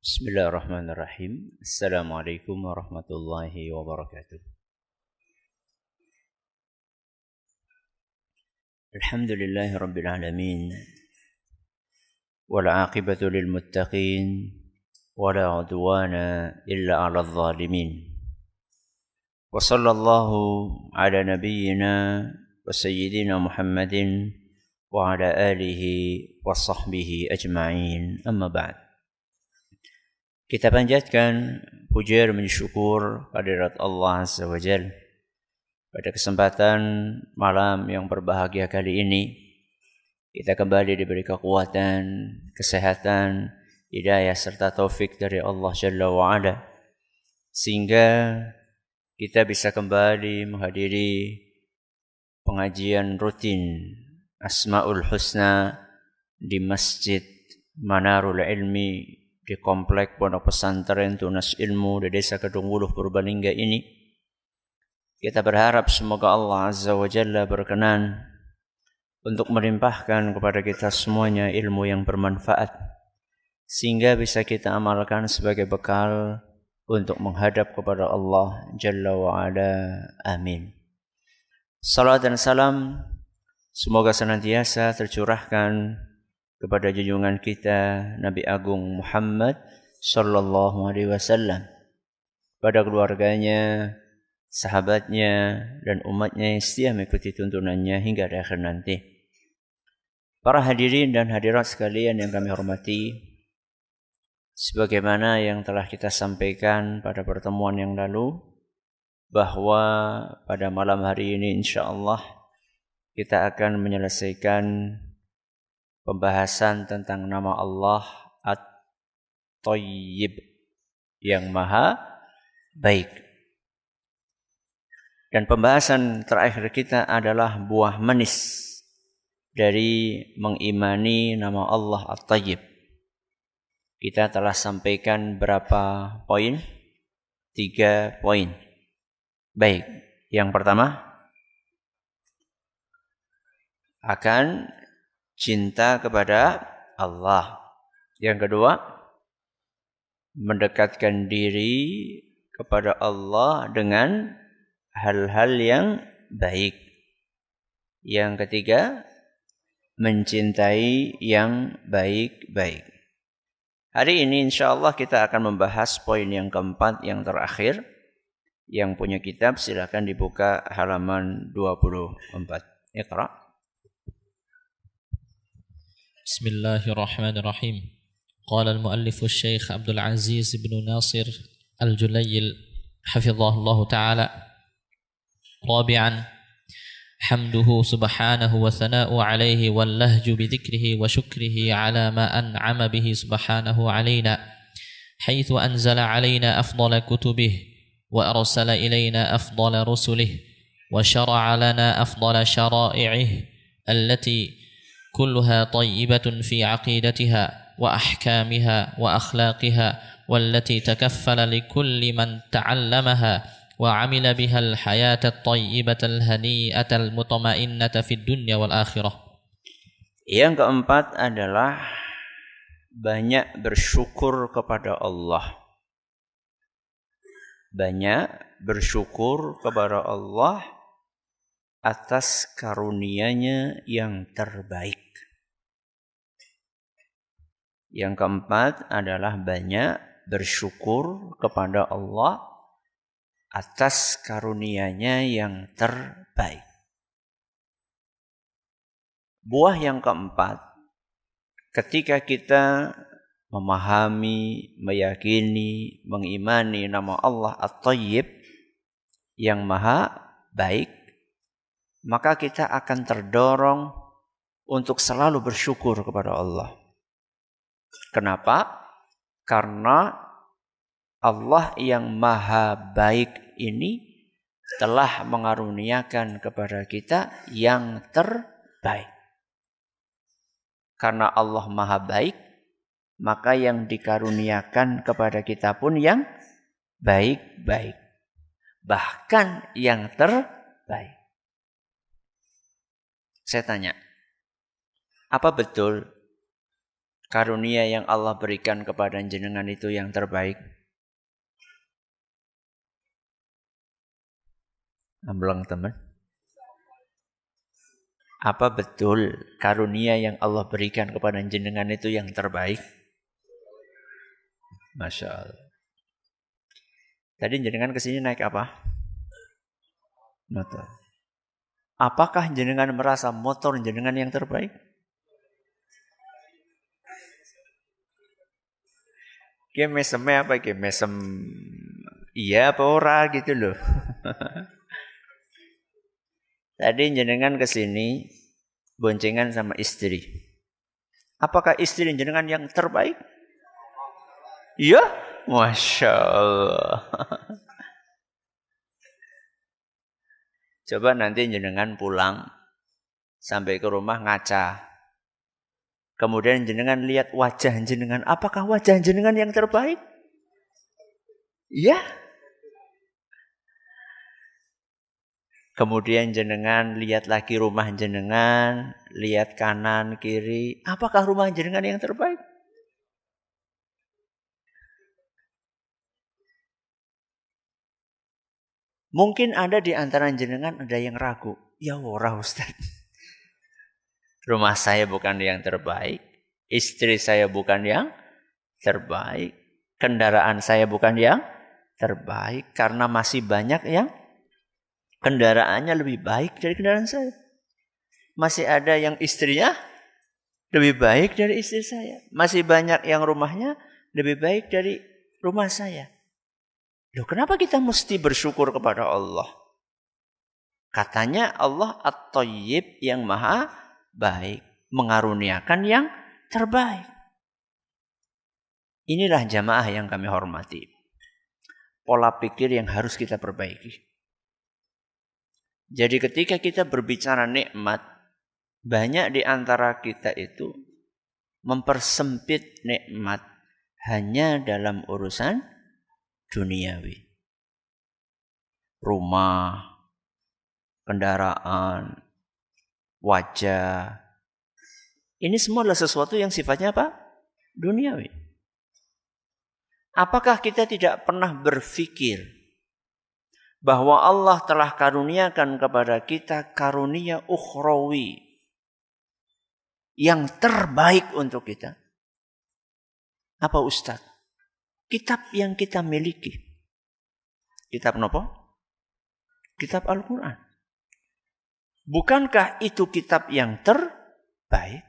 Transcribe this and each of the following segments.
Bismillahirrahmanirrahim. Assalamualaikum warahmatullahi wabarakatuh. Alhamdulillahi rabbil alamin. Wal aqibatu lil muttaqin. Wala udwana illa 'alal zalimin. Wa sallallahu ala nabiyyina wa sayyidina Muhammadin wa ala alihi wa sahbihi ajma'in. Amma ba'd. Kita panjatkan puja dan syukur kehadirat Allah Azza wa Jalla pada kesempatan malam yang berbahagia kali ini. Kita kembali diberi kekuatan, kesehatan, hidayah serta taufik dari Allah Jalla wa Ala, sehingga kita bisa kembali menghadiri pengajian rutin Asmaul Husna di Masjid Manarul Ilmi di Komplek Pondok Pesantren Tunas Ilmu di Desa Kedungwuluh Purbalingga ini. Kita berharap semoga Allah Azza wa Jalla berkenan untuk melimpahkan kepada kita semuanya ilmu yang bermanfaat, sehingga bisa kita amalkan sebagai bekal untuk menghadap kepada Allah Jalla wa Ala. Amin. Salam dan salam semoga senantiasa tercurahkan kepada junjungan kita Nabi Agung Muhammad sallallahu alaihi wasallam, pada keluarganya, sahabatnya dan umatnya yang setia mengikuti tuntunannya hingga di akhir nanti. Para hadirin dan hadirat sekalian yang kami hormati, sebagaimana yang telah kita sampaikan pada pertemuan yang lalu, bahwa pada malam hari ini insyaallah kita akan menyelesaikan pembahasan tentang nama Allah At-Thayyib, yang maha baik. Dan pembahasan terakhir kita adalah buah manis dari mengimani nama Allah At-Thayyib. Kita telah sampaikan berapa poin? 3 poin. Baik, yang pertama akan cinta kepada Allah. Yang kedua, mendekatkan diri kepada Allah dengan hal-hal yang baik. Yang ketiga, mencintai yang baik-baik. Hari ini insyaallah kita akan membahas poin yang keempat, yang terakhir. Yang punya kitab silakan dibuka halaman 24. Iqra. بسم الله الرحمن الرحيم. قال المؤلف الشيخ عبد العزيز بن ناصر الجليل حفظه الله تعالى: رابعا، حمده سبحانه وثناء عليه واللهج بذكره وشكره على ما أنعم به سبحانه علينا، حيث أنزل علينا أفضل كتبه وأرسل إلينا أفضل رسله وشرع لنا أفضل شرائعه التي كلها طيبة في عقيدتها وأحكامها وأخلاقها، والتي تكفل لكل من تعلمها وعمل بها الحياة الطيبة الهنيئة المطمئنة في الدنيا والآخرة. Yang keempat adalah banyak bersyukur kepada Allah. Banyak bersyukur kepada Allah atas karunia-Nya yang terbaik. Yang keempat adalah banyak bersyukur kepada Allah atas karunia-Nya yang terbaik. Buah yang keempat, ketika kita memahami, meyakini, mengimani nama Allah At-Thayyib, yang maha baik, maka kita akan terdorong untuk selalu bersyukur kepada Allah. Kenapa? Karena Allah yang maha baik ini telah mengaruniakan kepada kita yang terbaik. Karena Allah maha baik, maka yang dikaruniakan kepada kita pun yang baik-baik. Bahkan yang terbaik. Saya tanya, apa betul karunia yang Allah berikan kepada jenengan itu yang terbaik? Ambleng teman. Apa betul karunia yang Allah berikan kepada jenengan itu yang terbaik? Masya Allah. Tadi jenengan kesini naik apa? Motor. Apakah jenengan merasa motor jenengan yang terbaik? Kayak mesemnya apa? Kayak mesem iya apa ora gitu loh. Tadi jenengan kesini boncengan sama istri. Apakah istri jenengan yang terbaik? Iya? Masya Allah. Coba nanti jenengan pulang sampai ke rumah ngaca. Kemudian jenengan lihat wajah jenengan. Apakah wajah jenengan yang terbaik? Iya. Kemudian jenengan lihat lagi rumah jenengan. Lihat kanan, kiri. Apakah rumah jenengan yang terbaik? Mungkin ada di antara jenengan ada yang ragu. Ya ora Ustaz. Rumah saya bukan yang terbaik. Istri saya bukan yang terbaik. Kendaraan saya bukan yang terbaik. Karena masih banyak yang kendaraannya lebih baik dari kendaraan saya. Masih ada yang istrinya lebih baik dari istri saya. Masih banyak yang rumahnya lebih baik dari rumah saya. Loh, kenapa kita mesti bersyukur kepada Allah? Katanya Allah At-Thayyib yang maha baik, mengaruniakan yang terbaik. Inilah jamaah yang kami hormati. Pola pikir yang harus kita perbaiki. Jadi ketika kita berbicara nikmat, banyak di antara kita itu mempersempit nikmat hanya dalam urusan duniawi. Rumah, kendaraan, wajah. Ini semua adalah sesuatu yang sifatnya apa? Duniawi. Apakah kita tidak pernah berpikir bahwa Allah telah karuniakan kepada kita karunia ukhrawi yang terbaik untuk kita? Apa Ustaz? Kitab yang kita miliki. Kitab apa? Kitab Al-Quran. Bukankah itu kitab yang terbaik?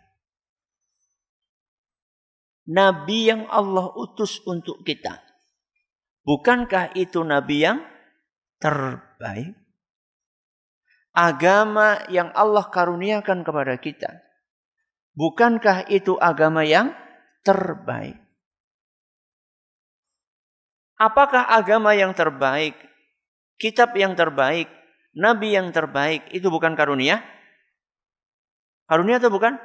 Nabi yang Allah utus untuk kita. Bukankah itu nabi yang terbaik? Agama yang Allah karuniakan kepada kita. Bukankah itu agama yang terbaik? Apakah agama yang terbaik, kitab yang terbaik, nabi yang terbaik itu bukan karunia? Karunia atau bukan?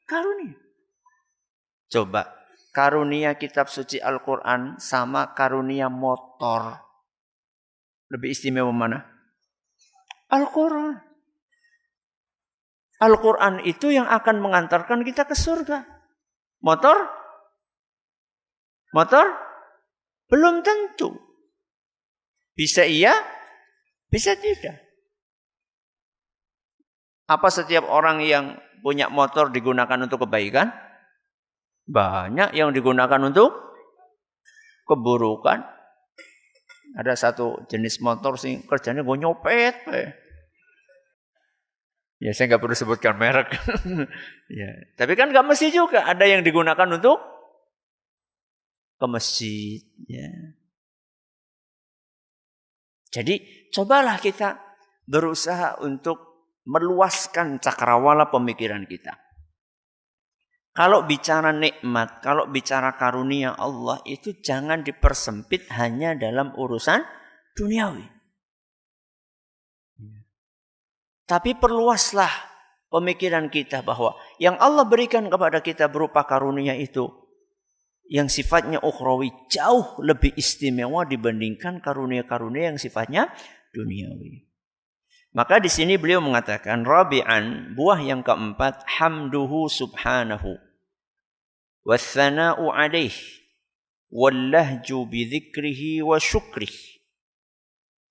Karunia. Coba, karunia kitab suci Al-Quran sama karunia motor. Lebih istimewa mana? Al-Quran. Al-Quran itu yang akan mengantarkan kita ke surga. Motor? Motor? Belum tentu. Bisa iya, bisa tidak. Apa setiap orang yang punya motor digunakan untuk kebaikan? Banyak yang digunakan untuk keburukan. Ada satu jenis motor sih kerjanya gue nyopet. Ya saya nggak perlu sebutkan merek. Ya, tapi kan nggak mesti juga. Ada yang digunakan untuk ke masjid. Ya. Jadi cobalah kita berusaha untuk meluaskan cakrawala pemikiran kita. Kalau bicara nikmat, kalau bicara karunia Allah itu jangan dipersempit hanya dalam urusan duniawi. Tapi perluaslah pemikiran kita bahwa yang Allah berikan kepada kita berupa karunia itu yang sifatnya ukhrawi jauh lebih istimewa dibandingkan karunia-karunia yang sifatnya duniawi. Maka di sini beliau mengatakan rabi'an, buah yang keempat, hamduhu subhanahu. wathana'u 'alaihi wallahju bi dzikrihi wa syukrihi.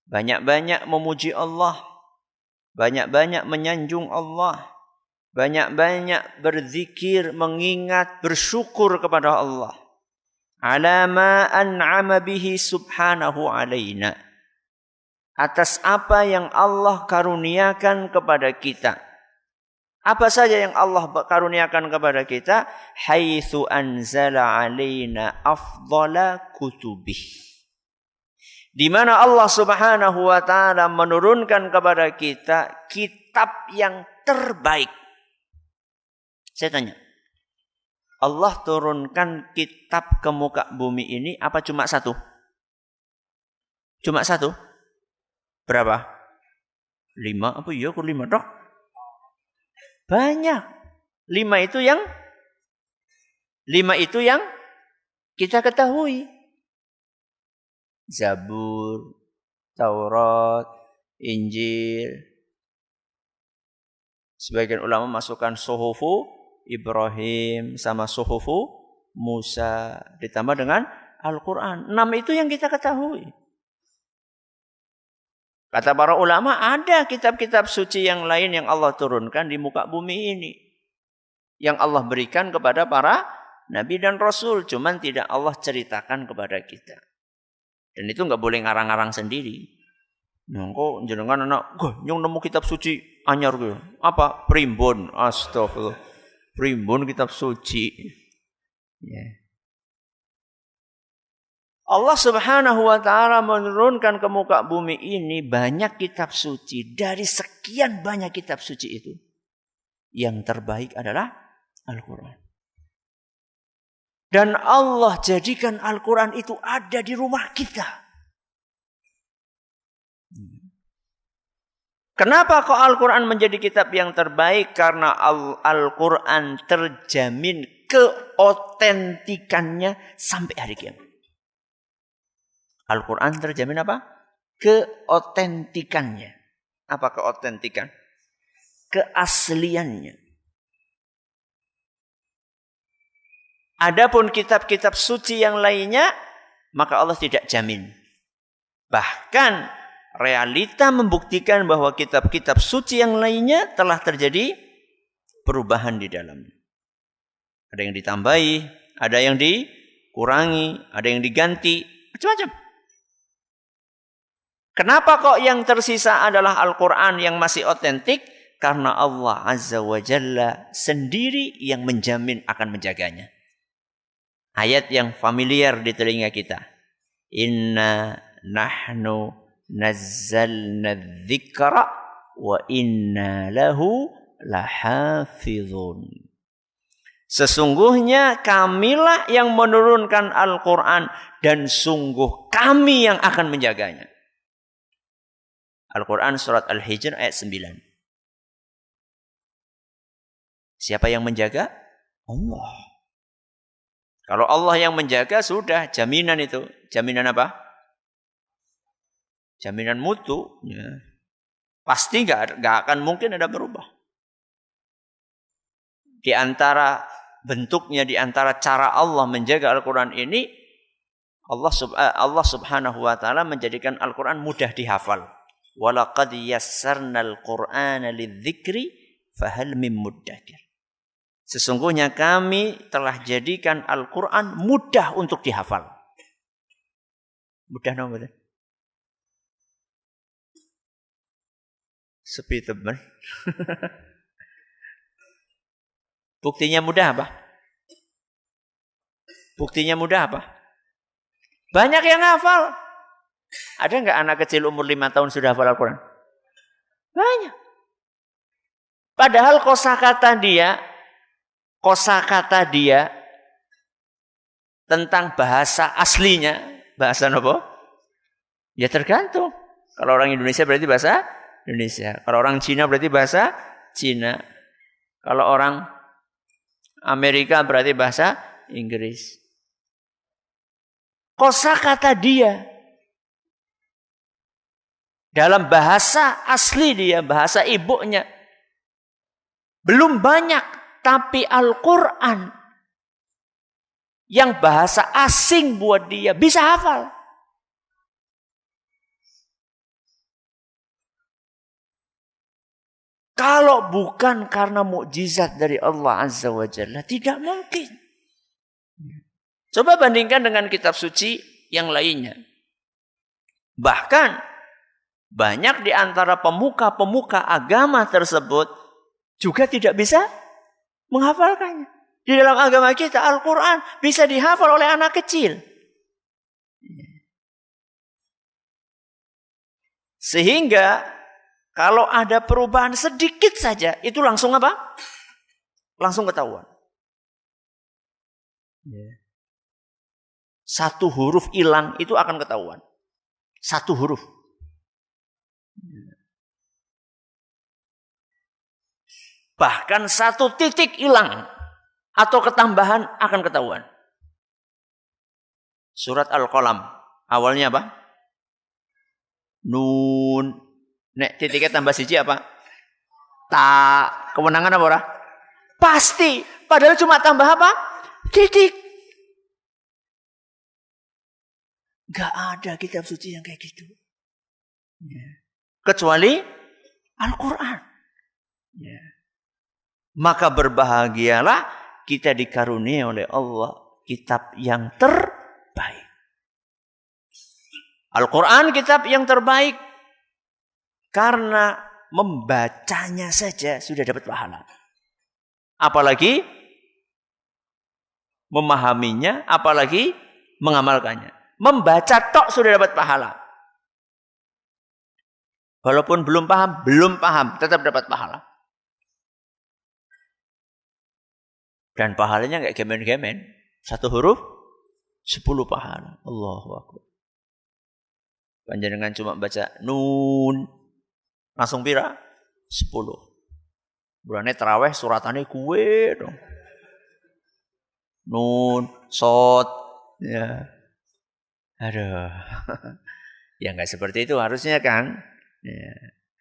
Banyak-banyak memuji Allah, banyak-banyak menyanjung Allah, banyak-banyak berzikir, mengingat, bersyukur kepada Allah. Ala ma an'ama bihi subhanahu alaina. Atas apa yang Allah karuniakan kepada kita. Apa saja yang Allah karuniakan kepada kita? Haitsu anzala alaina afdhala kutubih. Di mana Allah Subhanahu wa taala menurunkan kepada kita kitab yang terbaik. Saya tanya, Allah turunkan kitab ke muka bumi ini apa cuma satu? Cuma satu? Berapa? 5 apa iya? Kok 5 dok? Banyak. 5 itu yang kita ketahui. Zabur, Taurat, Injil. Sebagian ulama masukkan suhufu Ibrahim sama suhufu Musa ditambah dengan Al-Quran. 6 itu yang kita ketahui. Kata para ulama, ada kitab-kitab suci yang lain yang Allah turunkan di muka bumi ini. Yang Allah berikan kepada para nabi dan rasul. Cuman tidak Allah ceritakan kepada kita. Dan itu nggak boleh ngarang-ngarang sendiri. Nah, kok jenengan anak, yang nemu kitab suci anyar gitu. Apa? Primbon. Astagfirullah. Primbon kitab suci. Yeah. Allah Subhanahu wa taala menurunkan ke muka bumi ini banyak kitab suci. Dari sekian banyak kitab suci itu, yang terbaik adalah Al-Quran. Dan Allah jadikan Al-Quran itu ada di rumah kita. Kenapa kok Al-Quran menjadi kitab yang terbaik? Karena Al-Quran terjamin keotentikannya sampai hari kiamat. Al-Quran terjamin apa? Keotentikannya. Apa keotentikan? Keasliannya. Adapun kitab-kitab suci yang lainnya, maka Allah tidak jamin. Bahkan realita membuktikan bahwa kitab-kitab suci yang lainnya telah terjadi perubahan di dalamnya. Ada yang ditambahi, ada yang dikurangi, ada yang diganti, macam-macam. Kenapa kok yang tersisa adalah Al-Quran yang masih otentik? Karena Allah Azza wa Jalla sendiri yang menjamin akan menjaganya. Ayat yang familiar di telinga kita. Inna nahnu nazzalna dzikra wa inna lahu lahafizun. Sesungguhnya kamilah yang menurunkan Al-Quran dan sungguh kami yang akan menjaganya. Al-Quran surat Al-Hijr ayat 9. Siapa yang menjaga? Allah. Kalau Allah yang menjaga, sudah jaminan itu. Jaminan apa? Jaminan mutu. Ya. Pasti gak akan mungkin ada berubah. Di antara bentuknya, di antara cara Allah menjaga Al-Quran ini, Allah subhanahu wa ta'ala menjadikan Al-Quran mudah dihafal. Walaqad yassarnal Qur'ana lidzikri fahal mim muddakir. Sesungguhnya kami telah jadikan Al-Quran mudah untuk dihafal. Mudah no betul. Sepi teman. Buktinya mudah apa? Buktinya mudah apa? Banyak yang hafal. Ada enggak anak kecil umur 5 tahun sudah hafal Al-Quran? Banyak. Padahal kosakata dia tentang bahasa aslinya, bahasa apa? Ya tergantung. Kalau orang Indonesia berarti bahasa Indonesia. Kalau orang Cina berarti bahasa Cina. Kalau orang Amerika berarti bahasa Inggris. Kosakata dia dalam bahasa asli dia, bahasa ibunya, belum banyak. Tapi Al-Quran yang bahasa asing buat dia bisa hafal. Kalau bukan karena mukjizat dari Allah Azza wa Jalla, tidak mungkin. Coba bandingkan dengan kitab suci yang lainnya. Bahkan banyak di antara pemuka-pemuka agama tersebut juga tidak bisa menghafalkannya. Di dalam agama kita, Al-Quran bisa dihafal oleh anak kecil. Sehingga kalau ada perubahan sedikit saja, itu langsung apa? Langsung ketahuan. Satu huruf hilang itu akan ketahuan. Satu huruf. Bahkan satu titik hilang atau ketambahan akan ketahuan. Surat Al-Qalam. Awalnya apa? Nun. Nek titiknya tambah siji apa? Ta. Kewenangan apa ora? Pasti. Padahal cuma tambah apa? Titik. Gak ada kitab suci yang kayak gitu. Kecuali Al-Quran. Maka berbahagialah kita dikaruniai oleh Allah kitab yang terbaik. Al-Quran kitab yang terbaik. Karena membacanya saja sudah dapat pahala. Apalagi memahaminya, apalagi mengamalkannya. Membaca tok sudah dapat pahala. Walaupun belum paham, tetap dapat pahala. Dan pahalanya nggak gemen-gemen. Satu huruf, 10 pahala. Allahu Akbar. Panjenengan cuma baca nun, langsung pira? 10. Bulannya terawih suratannya kue dong. Nun, sot. Ya. Aduh. Ya nggak seperti itu harusnya kan. Ya.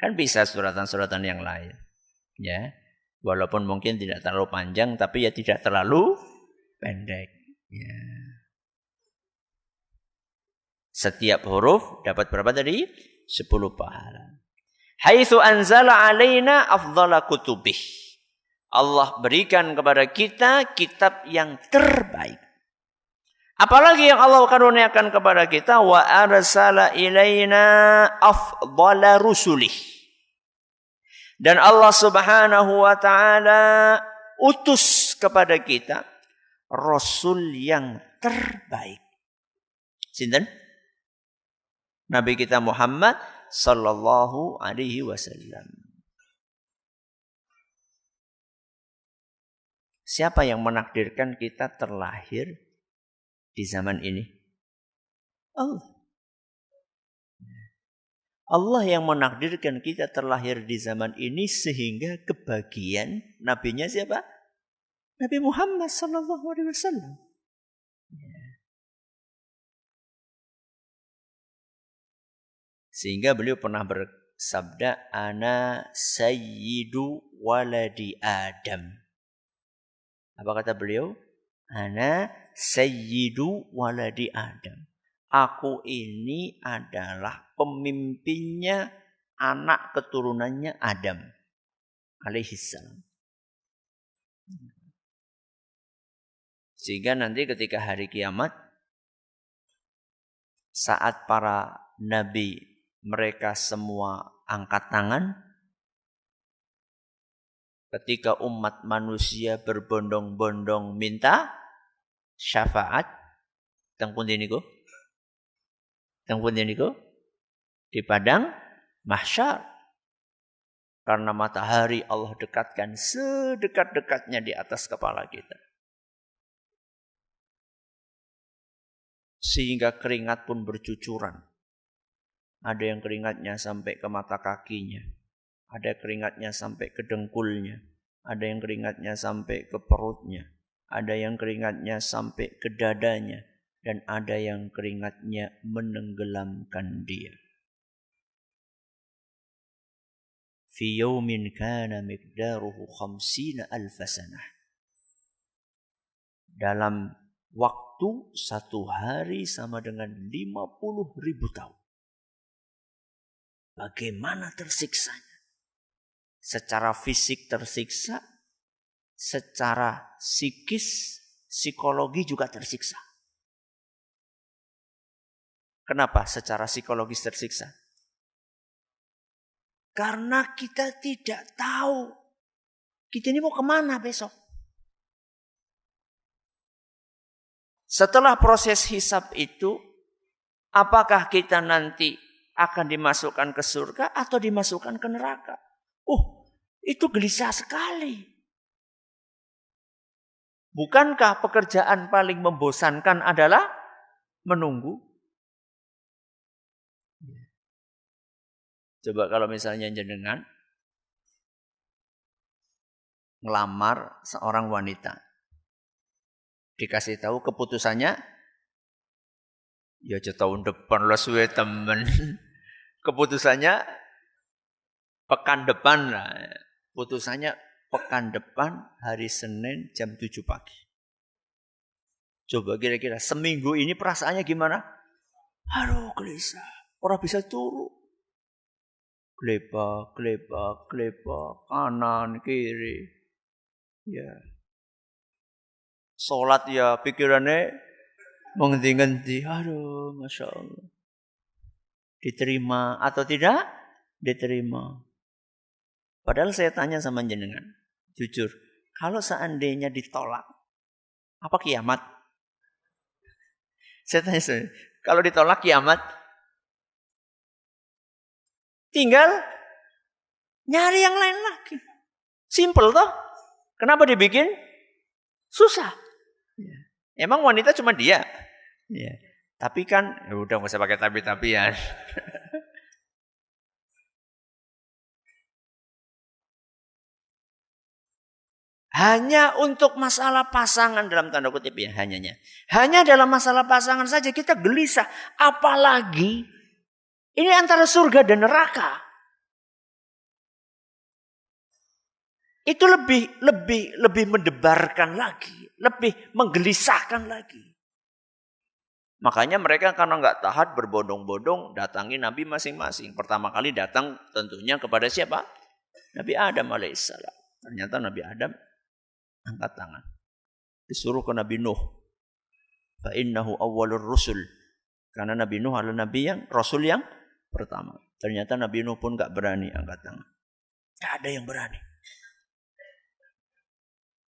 Kan bisa suratan-suratan yang lain. Ya. Walaupun mungkin tidak terlalu panjang, tapi ya tidak terlalu pendek. Ya. Setiap huruf dapat berapa tadi? 10 pahala. Haitsu anzala alaina afdhala kutubih. Allah berikan kepada kita kitab yang terbaik. Apalagi yang Allah karuniakan kepada kita, wa arsala ilaina afdhala rusulih. Dan Allah Subhanahu wa taala utus kepada kita rasul yang terbaik. Sinten? Nabi kita Muhammad sallallahu alaihi wasallam. Siapa yang menakdirkan kita terlahir di zaman ini? Allah. Allah yang menakdirkan kita terlahir di zaman ini sehingga kebagian nabinya siapa? Nabi Muhammad sallallahu alaihi wasallam. Sehingga beliau pernah bersabda, ana sayyidu waladi Adam. Apa kata beliau? Ana sayyidu waladi Adam. Aku ini adalah pemimpinnya anak keturunannya Adam alaihissalam. Sehingga nanti ketika hari kiamat, saat para nabi mereka semua angkat tangan, ketika umat manusia berbondong-bondong minta syafaat, teng pundi niku? Teng pundi niku? Di padang mahsyar. Karena matahari Allah dekatkan sedekat-dekatnya di atas kepala kita. Sehingga keringat pun bercucuran. Ada yang keringatnya sampai ke mata kakinya. Ada keringatnya sampai ke dengkulnya. Ada yang keringatnya sampai ke perutnya. Ada yang keringatnya sampai ke dadanya. Dan ada yang keringatnya menenggelamkan dia. Fi yawmin kana miqdaruhu 50,000 sanah. Dalam Waktu 1 hari sama dengan 50.000 tahun. Bagaimana tersiksanya? Secara fisik tersiksa, secara psikis, psikologi juga tersiksa. Kenapa secara psikologis tersiksa? Karena kita tidak tahu kita ini mau kemana besok. Setelah proses hisab itu, apakah kita nanti akan dimasukkan ke surga atau dimasukkan ke neraka? Itu gelisah sekali. Bukankah pekerjaan paling membosankan adalah menunggu? Coba kalau misalnya jenengan ngelamar seorang wanita. Dikasih tahu keputusannya, ya tahun depan lah suwe temen. Keputusannya pekan depan lah. Putusannya pekan depan hari Senin jam 7 pagi. Coba kira-kira seminggu ini perasaannya gimana? Aduh gelisah. Orang bisa turu. Gelepak, kanan, kiri. Ya. Sholat ya pikirannya menghenti-henti. Aduh, Masya Allah. Diterima atau tidak? Diterima. Padahal saya tanya sama jenengan. Jujur, kalau seandainya ditolak, apa kiamat? Saya tanya sama, kalau ditolak kiamat? Tinggal nyari yang lain lagi. Simple toh. Kenapa dibikin susah? Ya. Emang wanita cuma dia. Ya. Tapi kan, ya udah nggak usah pakai tapi-tapian. Hanya untuk masalah pasangan dalam tanda kutip ya hanyanya. Hanya dalam masalah pasangan saja kita gelisah. Apalagi ini antara surga dan neraka. Itu lebih mendebarkan lagi, lebih menggelisahkan lagi. Makanya mereka karena nggak taat berbondong-bondong datangi Nabi masing-masing. Pertama kali datang tentunya kepada siapa? Nabi Adam alaihissalam. Ternyata Nabi Adam angkat tangan. Disuruh ke Nabi Nuh. Fa innahu awwalur rusul. Karena Nabi Nuh adalah Nabi yang Rasul yang pertama. Ternyata Nabi Nuh pun gak berani angkat tangan. Gak ada yang berani.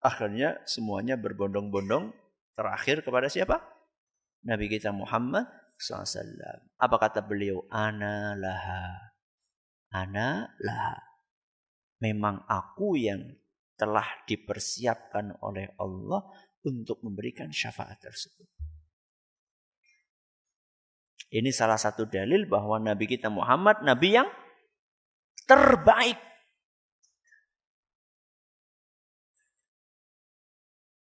Akhirnya semuanya berbondong-bondong terakhir kepada siapa? Nabi kita Muhammad SAW. Apa kata beliau? Ana laha. Ana laha. Memang aku yang telah dipersiapkan oleh Allah untuk memberikan syafaat tersebut. Ini salah satu dalil bahwa Nabi kita Muhammad, Nabi yang terbaik.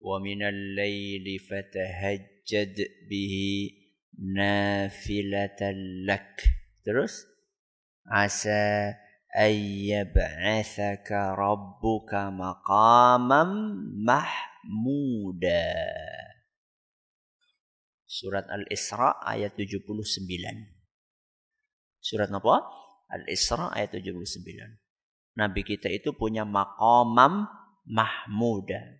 Wa minal laili fatahajjad bihi nafilatan lak. Terus asa ayyab'athaka rabbuka maqamam mahmuda. Surat Al-Isra ayat 79. Surat apa? Al-Isra ayat 79. Nabi kita itu punya maqamam mahmuda.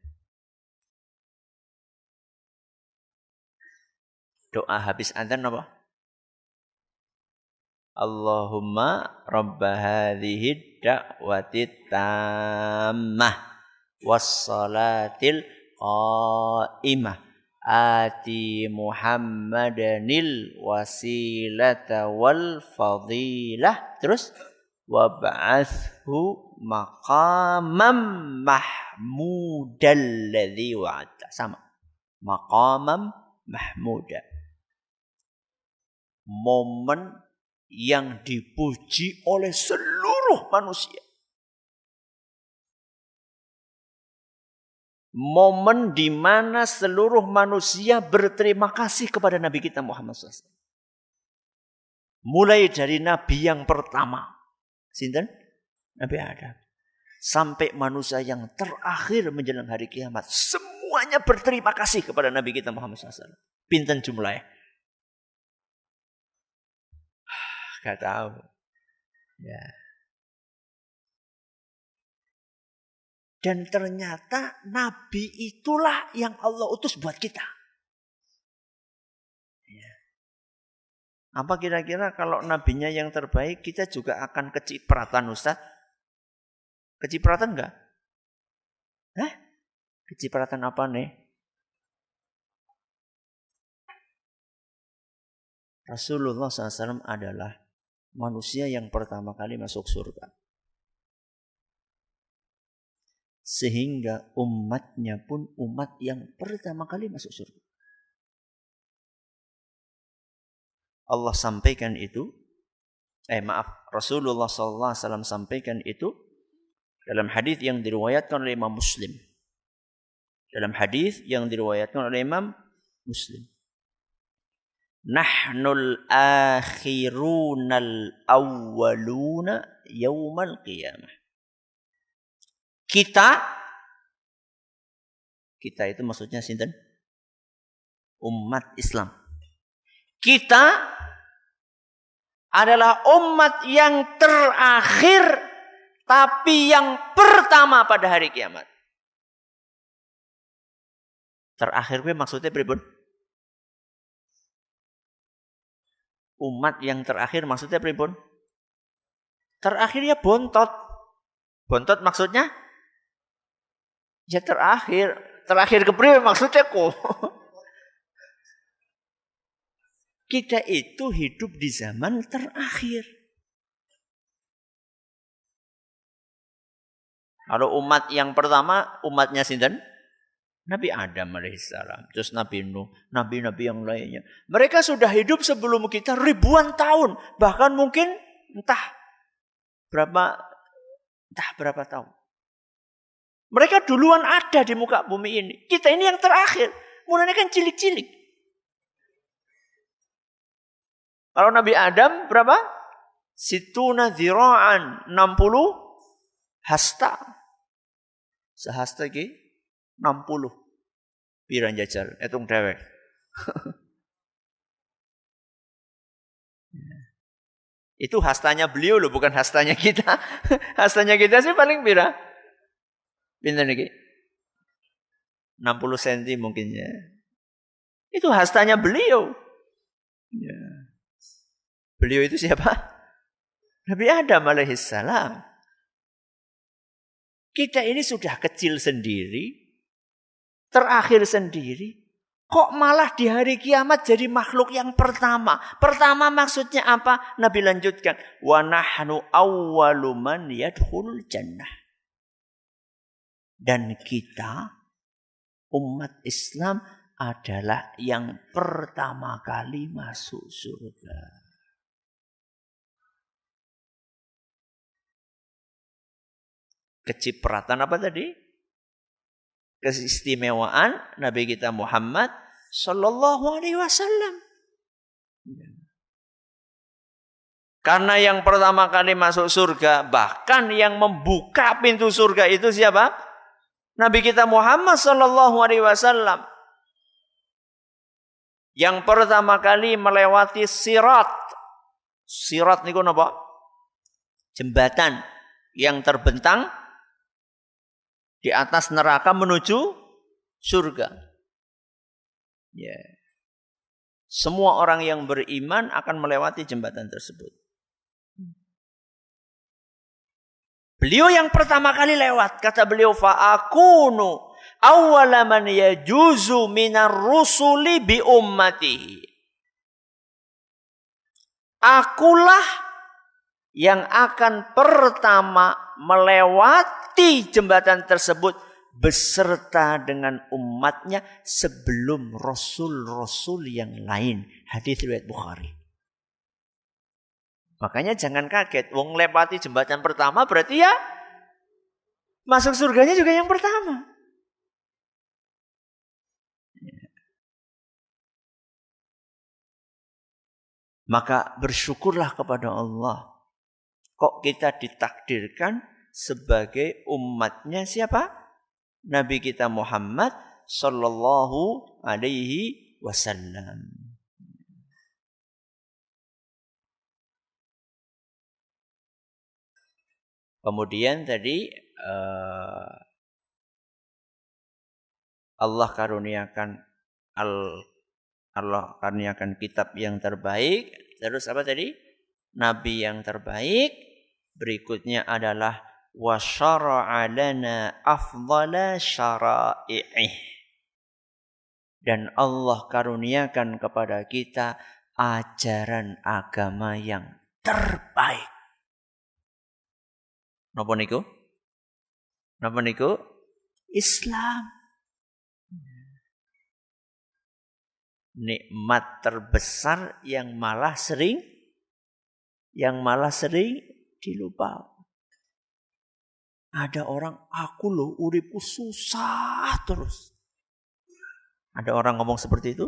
Doa habis adzan apa? Allahumma rabba hadhihi da'wati tammah wassalatil qa'imah ati Muhammadanil wasilata wal fadilah. Terus wab'athhu maqamam mahmudal ladzi wa'adta. Sama. Maqamam mahmuda. Momen yang dipuji oleh seluruh manusia. Momen di mana seluruh manusia berterima kasih kepada Nabi kita Muhammad SAW. Mulai dari Nabi yang pertama, sinten? Nabi Adam. Sampai manusia yang terakhir menjelang hari kiamat. Semua semuanya berterima kasih kepada Nabi kita Muhammad SAW. Pinten jumlahnya? Gak tahu. Ya. Dan ternyata Nabi itulah yang Allah utus buat kita. Ya. Apa kira-kira kalau nabinya yang terbaik, kita juga akan kecipratan, Ustaz? Kecipratan enggak? Kecipratan apa nih? Rasulullah SAW adalah manusia yang pertama kali masuk surga. Sehingga umatnya pun umat yang pertama kali masuk surga. Allah sampaikan itu, Rasulullah SAW sampaikan itu dalam hadis yang diriwayatkan oleh Imam Muslim. Dalam hadis yang diriwayatkan oleh Imam Muslim. Nahnul akhirunal awwaluna yaumal qiyamah. Kita itu maksudnya sinten? Umat Islam. Kita adalah umat yang terakhir tapi yang pertama pada hari kiamat. Terakhir maksudnya pripun? Umat yang terakhir maksudnya pripun? Terakhir ya bontot. Bontot maksudnya? Ya terakhir. Terakhir kepriwe maksudnya kok? Kita itu hidup di zaman terakhir. Kalau umat yang pertama, umatnya sinten? Nabi Adam alaihissalam. Terus Nabi Nuh, nabi-nabi yang lainnya. Mereka sudah hidup sebelum kita ribuan tahun. Bahkan mungkin entah berapa tahun. Mereka duluan ada di muka bumi ini. Kita ini yang terakhir. Mulanya kan cilik-cilik. Kalau Nabi Adam berapa? Situna dzira'an, 60 hasta. Sehasta iki 60. Piran jajal, etung dewek. Itu hastanya beliau loh, bukan hastanya kita. Hastanya kita sih paling pira? Pinten iki? 60 cm mungkin ya. Itu hastanya beliau. Ya. Beliau itu siapa? Nabi Adam alaihissalam. Kita ini sudah kecil sendiri, terakhir sendiri. Kok malah di hari kiamat jadi makhluk yang pertama? Pertama maksudnya apa? Nabi lanjutkan. Wa nahnu awwalu man yadkhulul jannah. Dan kita, umat Islam adalah yang pertama kali masuk surga. Kecipratan apa tadi? Keistimewaan Nabi kita Muhammad sallallahu alaihi wasallam. Karena yang pertama kali masuk surga, bahkan yang membuka pintu surga itu siapa? Nabi kita Muhammad sallallahu alaihi wasallam. Yang pertama kali melewati sirat. Sirat niku napa? Jembatan yang terbentang di atas neraka menuju surga. Ya. Semua orang yang beriman akan melewati jembatan tersebut. Beliau yang pertama kali lewat, kata beliau, fa'akunu awwala man yajuzu minar rusuli bi ummatihi. Akulah yang akan pertama melewati jembatan tersebut beserta dengan umatnya sebelum rasul-rasul yang lain. Hadis riwayat Bukhari. Makanya jangan kaget, wong lewati jembatan pertama berarti ya masuk surganya juga yang pertama. Maka bersyukurlah kepada Allah. Kok kita ditakdirkan sebagai umatnya siapa? Nabi kita Muhammad sallallahu alaihi wasallam. Kemudian tadi Allah karuniakan kitab yang terbaik. Terus apa tadi? Nabi yang terbaik. Berikutnya adalah wa syara'a lana afdhala syara'i'ih. Dan Allah karuniakan kepada kita ajaran agama yang terbaik. Napa niku? Napa niku? Islam. Nikmat terbesar yang malah sering dilupakan. Ada orang, aku loh uripku susah terus. Ada orang ngomong seperti itu?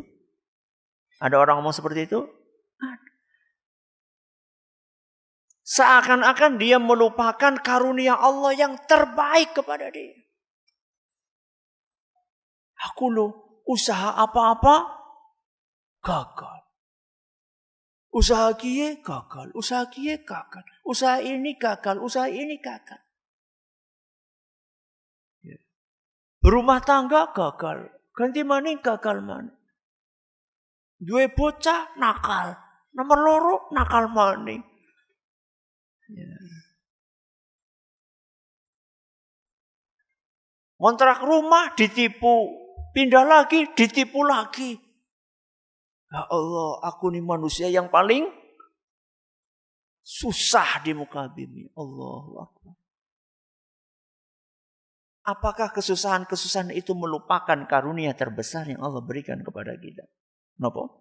Ada orang ngomong seperti itu? Seakan-akan dia melupakan karunia Allah yang terbaik kepada dia. Aku loh usaha apa-apa gagal. Usaha kiye gagal, usaha kiye gagal, usaha ini gagal, usaha ini gagal. Berumah tangga gagal, ganti maning gagal maning. Duwe bocah nakal, nomor loro nakal maning. Kontrak rumah ditipu, pindah lagi ditipu lagi. Ya Allah, aku ini manusia yang paling susah di muka bumi. Allahu Akbar. Apakah kesusahan-kesusahan itu melupakan karunia terbesar yang Allah berikan kepada kita? Kenapa?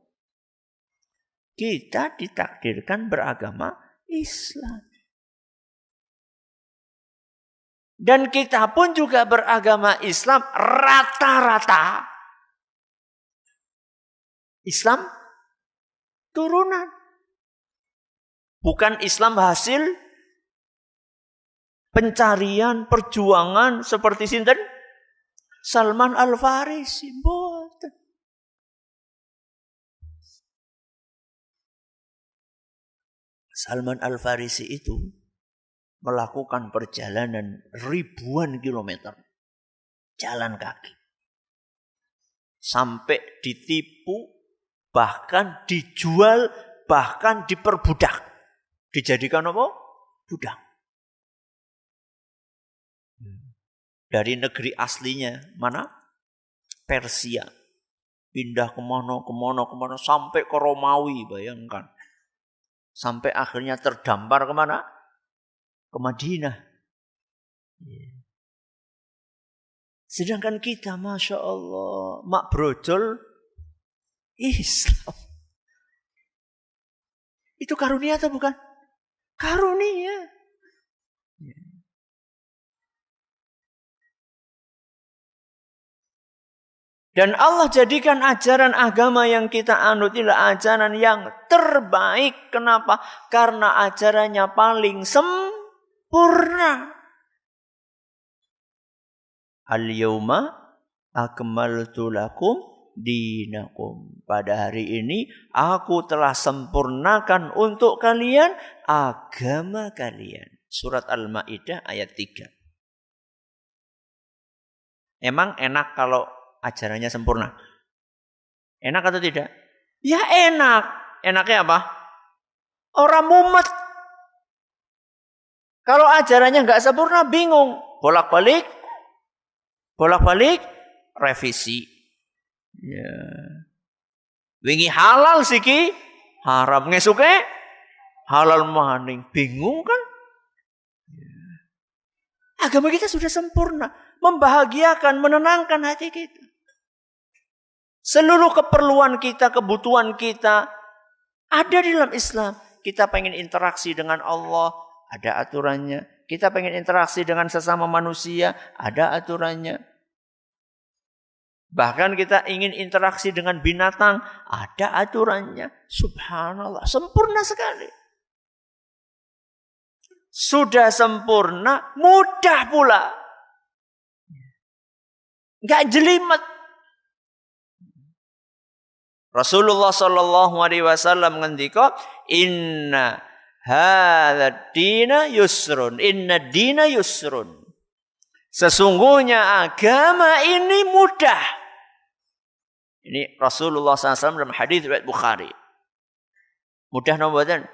Kita ditakdirkan beragama Islam. Dan kita pun juga beragama Islam rata-rata Islam turunan. Bukan Islam hasil pencarian, perjuangan seperti sinten? Salman Al-Farisi. Mboten. Salman Al-Farisi itu melakukan perjalanan ribuan kilometer jalan kaki. Sampai ditipu, bahkan dijual, bahkan diperbudak. Dijadikan apa? Budak. Dari negeri aslinya, mana? Persia. Pindah kemana, sampai ke Romawi, bayangkan. Sampai akhirnya terdampar kemana? Ke Madinah. Sedangkan kita, Masya Allah, mak brojol Islam. Itu karunia atau bukan? Karunia. Dan Allah jadikan ajaran agama yang kita anut adalah ajaran yang terbaik. Kenapa? Karena ajarannya paling sempurna. Al-yawma akmaltu lakum dinakum. Pada hari ini aku telah sempurnakan untuk kalian agama kalian. Surat Al-Maidah ayat 3. Emang enak kalau ajarannya sempurna? Enak atau tidak? Ya enak. Enaknya apa? Orang mumet. Kalau ajarannya nggak sempurna, bingung. Bolak-balik revisi. Ya. Wingi halal siki, haram ngesuke halal maning. Bingung kan? Ya. Agama kita sudah sempurna, membahagiakan, menenangkan hati kita. Seluruh keperluan kita, kebutuhan kita ada di dalam Islam. Kita pengen interaksi dengan Allah, ada aturannya. Kita pengen interaksi dengan sesama manusia, ada aturannya. Bahkan kita ingin interaksi dengan binatang, ada aturannya. Subhanallah, sempurna sekali. Sudah sempurna, mudah pula. Enggak jelimet. Rasulullah sallallahu alaihi wasallam ngendika, "Inna hadzal dina yusrun, inna dina yusrun." Sesungguhnya agama ini mudah. Ini Rasulullah SAW dalam hadis riwayat Bukhari. Mudah napa mboten?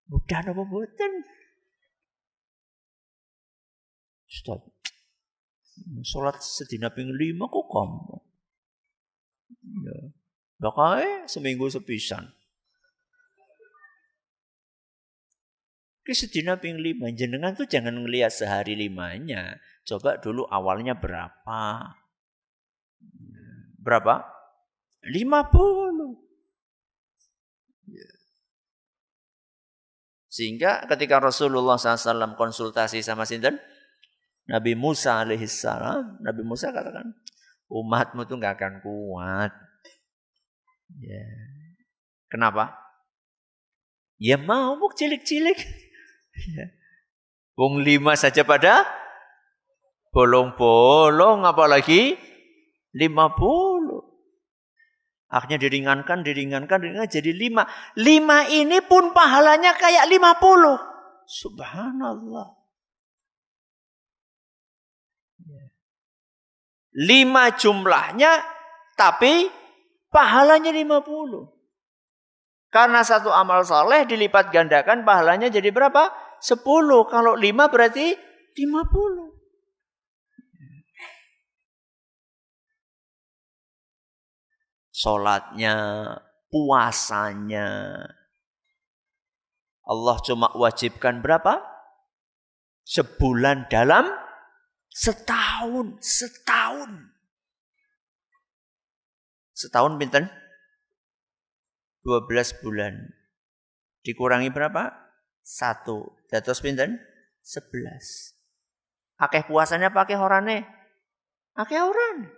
Mudah napa mboten? Ustaz, salat sedina ping 5 kok kamu. Ya. Bakal seminggu sepisan. Ki sedina ping 5, jenengan tuh jangan ngelihat sehari 5-nya. Coba dulu awalnya berapa? Berapa? 50. Sehingga ketika Rasulullah SAW konsultasi sama sinten? Nabi Musa alaihissalam, Nabi Musa katakan, umatmu tuh nggak akan kuat. Ya. Kenapa? Ya mau cilik-cilik. Ya. Wong 5 saja pada bolong-bolong, apalagi 50. Akhirnya diringankan jadi 5. 5 ini pun pahalanya kayak 50. Subhanallah. 5 jumlahnya, tapi pahalanya 50. Karena satu amal saleh dilipat gandakan pahalanya jadi berapa? 10. Kalau 5 berarti 50. Salatnya, puasanya. Allah cuma wajibkan berapa? Sebulan dalam setahun. Setahun pinten? 12 bulan. Dikurangi berapa? 1. Dados pinten? 11. Akeh puasanya pakai horane? Akeh horane.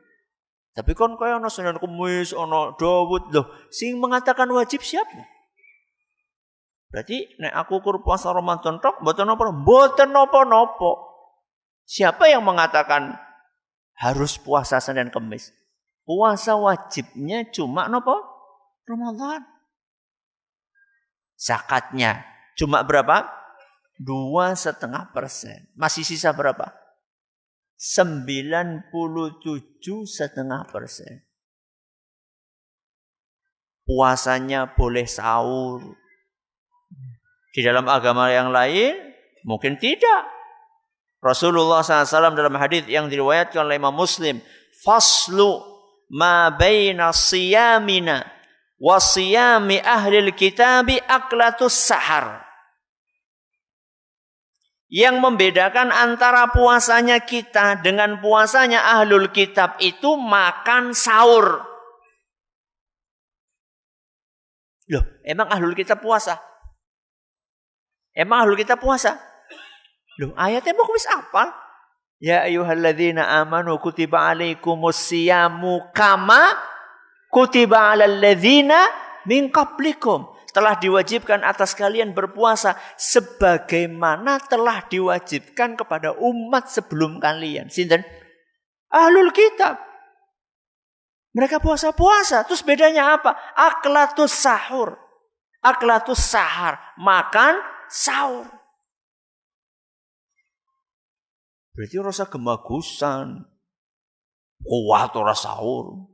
Tapi kon kaya ana Senin Kamis, ana Daud loh. Sing mengatakan wajib siapa? Berarti nek aku kur puasa Ramadan tok mboten napa-napa. Siapa yang mengatakan harus puasa Senin Kamis? Puasa wajibnya cuma napa? Ramadan. Zakatnya cuma berapa? 2,5%. Masih sisa berapa? 97,5%. Puasanya boleh sahur. Di dalam agama yang lain mungkin tidak. Rasulullah SAW dalam hadis yang diriwayatkan oleh Imam Muslim, faslu ma baina siyamina wa siyami ahlil kitabi aklatus sahar. Yang membedakan antara puasanya kita dengan puasanya ahlul kitab itu makan sahur. Loh, emang ahlul kitab puasa? Emang ahlul kitab puasa? Loh, ayatnya mau wis apal? Ya ayyuhalladzina amanu kutiba alaikumus siyamu kama kutiba alal ladzina min qablikum. Telah diwajibkan atas kalian berpuasa sebagaimana telah diwajibkan kepada umat sebelum kalian. Sinten? Ahlul kitab. Mereka puasa-puasa. Terus bedanya apa? Aklatus sahur. Aklatus sahar. Makan sahur. Berarti rasa gemagusan. Kuat ora sahur.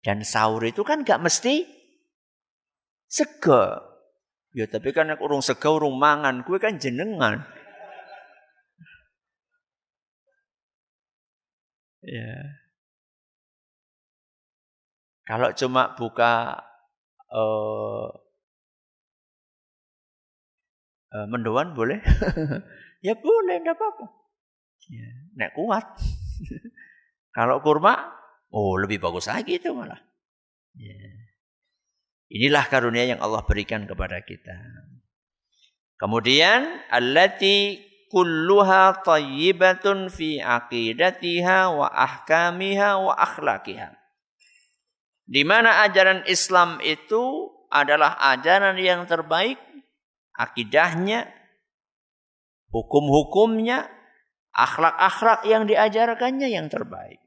Dan sahur itu kan gak mesti sega. Ya tapi kan nek urung sega urung mangan, kuwi kan jenengan. Ya. Kalau cuma buka mendoan boleh? Ya boleh, enggak apa-apa. Ya, nek kuat. Kalau kurma, oh lebih bagus lagi itu malah. Ya. Inilah karunia yang Allah berikan kepada kita. Kemudian allati kulluha thayyibatun fi aqidatiha wa ahkamiha wa akhlaqiha. Di mana ajaran Islam itu adalah ajaran yang terbaik, akidahnya, hukum-hukumnya, akhlak-akhlak yang diajarkannya yang terbaik.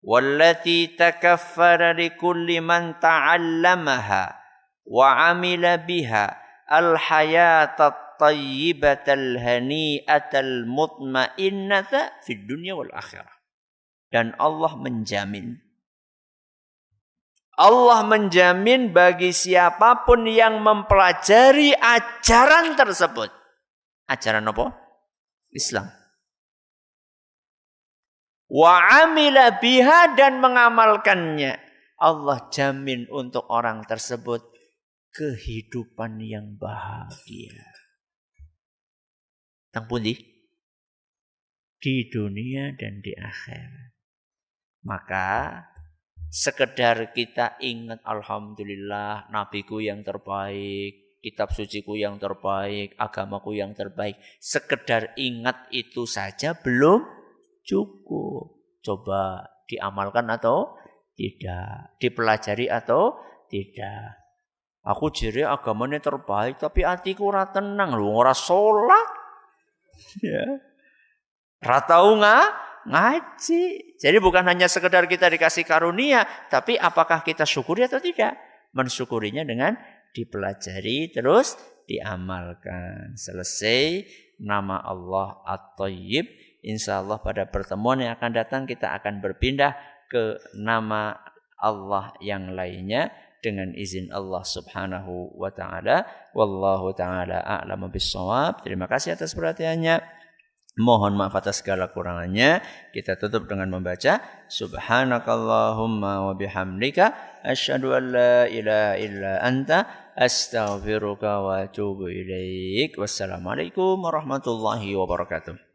wallati takaffara likulli man ta'allamaha wa 'amila biha al-hayata at-tayyibatal hani'atal mutmainnata fid dunya wal akhirah. Dan Allah menjamin bagi siapapun yang mempelajari ajaran tersebut. Ajaran apa? Islam. Wa amila biha, dan mengamalkannya. Allah jamin untuk orang tersebut kehidupan yang bahagia. Tang pundi? Di dunia dan di akhirat. Maka sekedar kita ingat, alhamdulillah nabiku yang terbaik, kitab suciku yang terbaik, agamaku yang terbaik. Sekedar ingat itu saja belum cukup. Coba diamalkan atau tidak, dipelajari atau tidak. Aku jere agamanya terbaik tapi hatiku ora tenang lho, ora salat. Ya. Ora tau ngaji. Jadi bukan hanya sekedar kita dikasih karunia, tapi apakah kita syukuri atau tidak? Mensyukurinya dengan dipelajari terus diamalkan. Selesai nama Allah At-Thayyib. Insyaallah pada pertemuan yang akan datang kita akan berpindah ke nama Allah yang lainnya dengan izin Allah Subhanahu wa taala. Wallahu taala a'lamu bis-shawab. Terima kasih atas perhatiannya. Mohon maaf atas segala kurangannya. Kita tutup dengan membaca Subhanakallahumma wa bihamdika asyhadu an la ilaha illa anta astaghfiruka wa atubu ilaik. Wassalamualaikum warahmatullahi wabarakatuh.